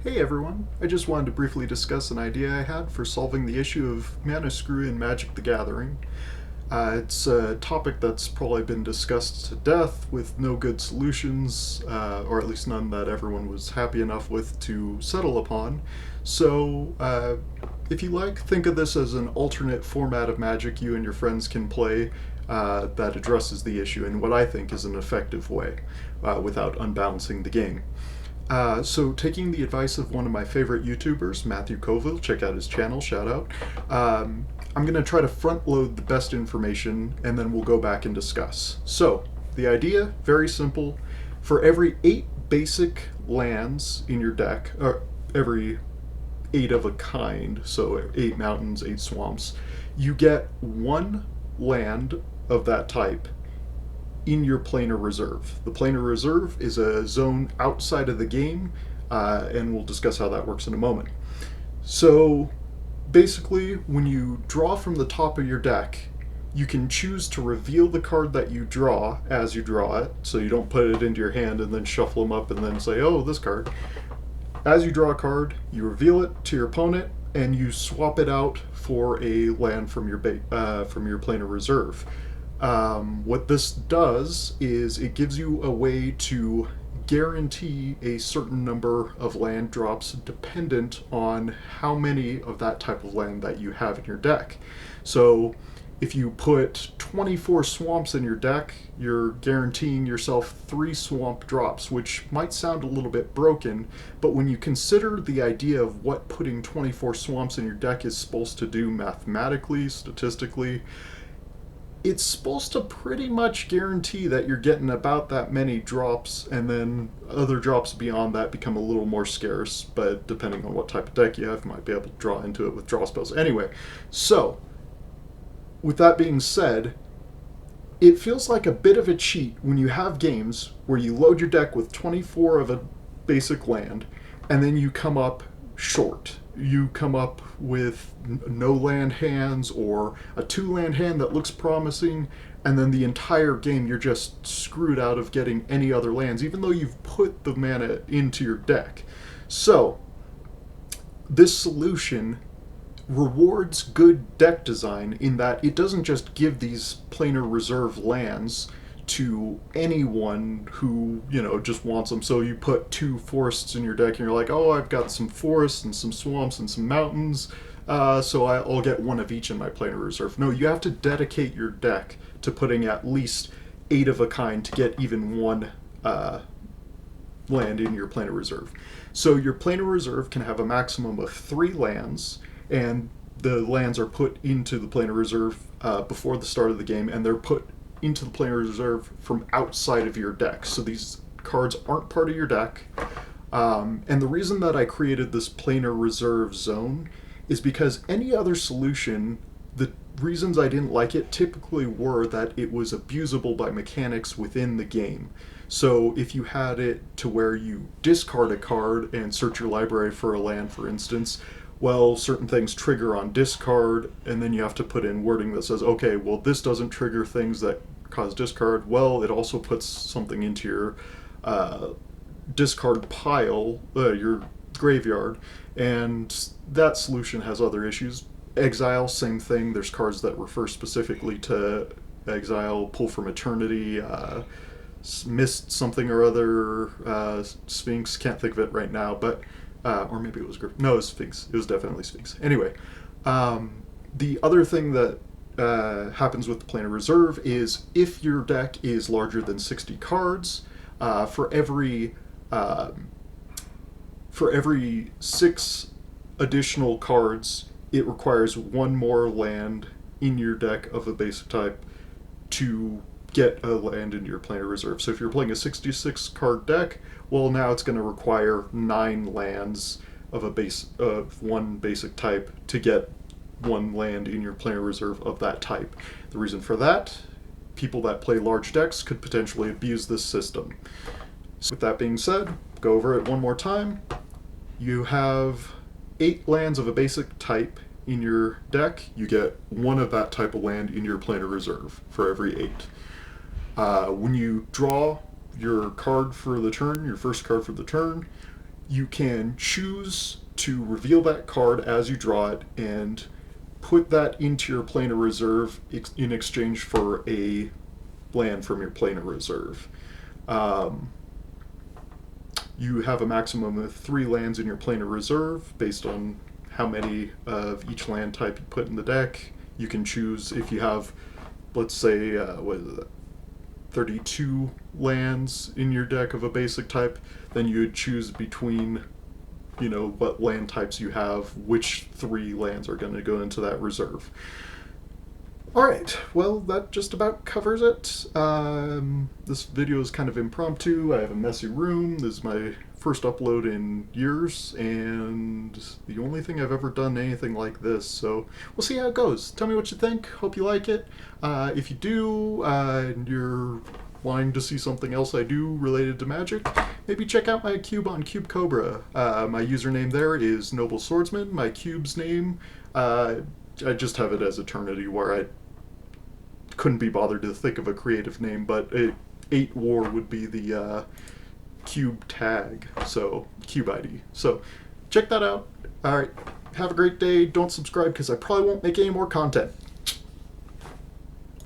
Hey everyone, I just wanted to briefly discuss an idea I had for solving the issue of mana screw in Magic the Gathering. It's a topic that's probably been discussed to death with no good solutions, or at least none that everyone was happy enough with to settle upon. So, if you like, think of this as an alternate format of Magic you and your friends can play that addresses the issue in what I think is an effective way without unbalancing the game. So, taking the advice of one of my favorite YouTubers, Matthew Colville, check out his channel, shout out. I'm going to try to front load the best information and then we'll go back and discuss. So, the idea, very simple. For every 8 basic lands in your deck, or every 8 of a kind, so 8 mountains, 8 swamps, you get 1 land of that type in your planar reserve. The planar reserve is a zone outside of the game, and we'll discuss how that works in a moment. So basically, when you draw from the top of your deck, you can choose to reveal the card that you draw as you draw it, so you don't put it into your hand and then shuffle them up and then say, oh, this card. As you draw a card, you reveal it to your opponent, and you swap it out for a land from your planar reserve. What this does is it gives you a way to guarantee a certain number of land drops dependent on how many of that type of land that you have in your deck. So if you put 24 swamps in your deck, you're guaranteeing yourself 3 swamp drops, which might sound a little bit broken, but when you consider the idea of what putting 24 swamps in your deck is supposed to do mathematically, statistically, it's supposed to pretty much guarantee that you're getting about that many drops, and then other drops beyond that become a little more scarce, but depending on what type of deck you have, you might be able to draw into it with draw spells. Anyway, so, with that being said, it feels like a bit of a cheat when you have games where you load your deck with 24 of a basic land, and then you come up short. You come up with no land hands or a 2-land hand that looks promising, and then the entire game you're just screwed out of getting any other lands, even though you've put the mana into your deck. So, this solution rewards good deck design in that it doesn't just give these planar reserve lands to anyone who, just wants them. So you put 2 forests in your deck and you're like, oh, I've got some forests and some swamps and some mountains, so I'll get 1 of each in my planar reserve. No, you have to dedicate your deck to putting at least 8 of a kind to get even 1 land in your planar reserve. So your planar reserve can have a maximum of 3 lands, and the lands are put into the planar reserve before the start of the game, and they're put into the planar reserve from outside of your deck. So these cards aren't part of your deck. And the reason that I created this planar reserve zone is because any other solution, the reasons I didn't like it typically were that it was abusable by mechanics within the game. So if you had it to where you discard a card and search your library for a land, for instance, well, certain things trigger on discard, and then you have to put in wording that says, okay, well, this doesn't trigger things that cause discard. Well, it also puts something into your discard pile, your graveyard, and that solution has other issues. Exile, same thing. There's cards that refer specifically to exile, pull from eternity, missed something or other, Sphinx, can't think of it right now, but or maybe it was no, it was Sphinx. It was definitely Sphinx. Anyway, the other thing that happens with the planar reserve is if your deck is larger than 60 cards, for every 6 additional cards, it requires 1 more land in your deck of a basic type to get a land into your planar reserve. So if you're playing a 66 card deck, well, now it's going to require 9 lands of 1 basic type to get 1 land in your planar reserve of that type. The reason for that, people that play large decks could potentially abuse this system. So with that being said, go over it one more time. You have 8 lands of a basic type in your deck. You get 1 of that type of land in your planar reserve for every 8. When you draw your card for the turn, your first card for the turn, you can choose to reveal that card as you draw it and put that into your planar reserve in exchange for a land from your planar reserve. You have a maximum of 3 lands in your planar reserve based on how many of each land type you put in the deck. You can choose if you have, let's say, 32 lands in your deck of a basic type, then you would choose between, what land types you have, which 3 lands are going to go into that reserve. Alright, well, that just about covers it. This video is kind of impromptu. I have a messy room. This is my first upload in years, and the only thing I've ever done anything like this, so we'll see how it goes. Tell me what you think. Hope you like it. If you do, and you're wanting to see something else I do related to magic, maybe check out my cube on Cube Cobra. My username there is Noble Swordsman. My cube's name, I just have it as Eternity, where I couldn't be bothered to think of a creative name, but 8 War would be the cube tag, so cube ID. So check that out. Alright, have a great day. Don't subscribe because I probably won't make any more content.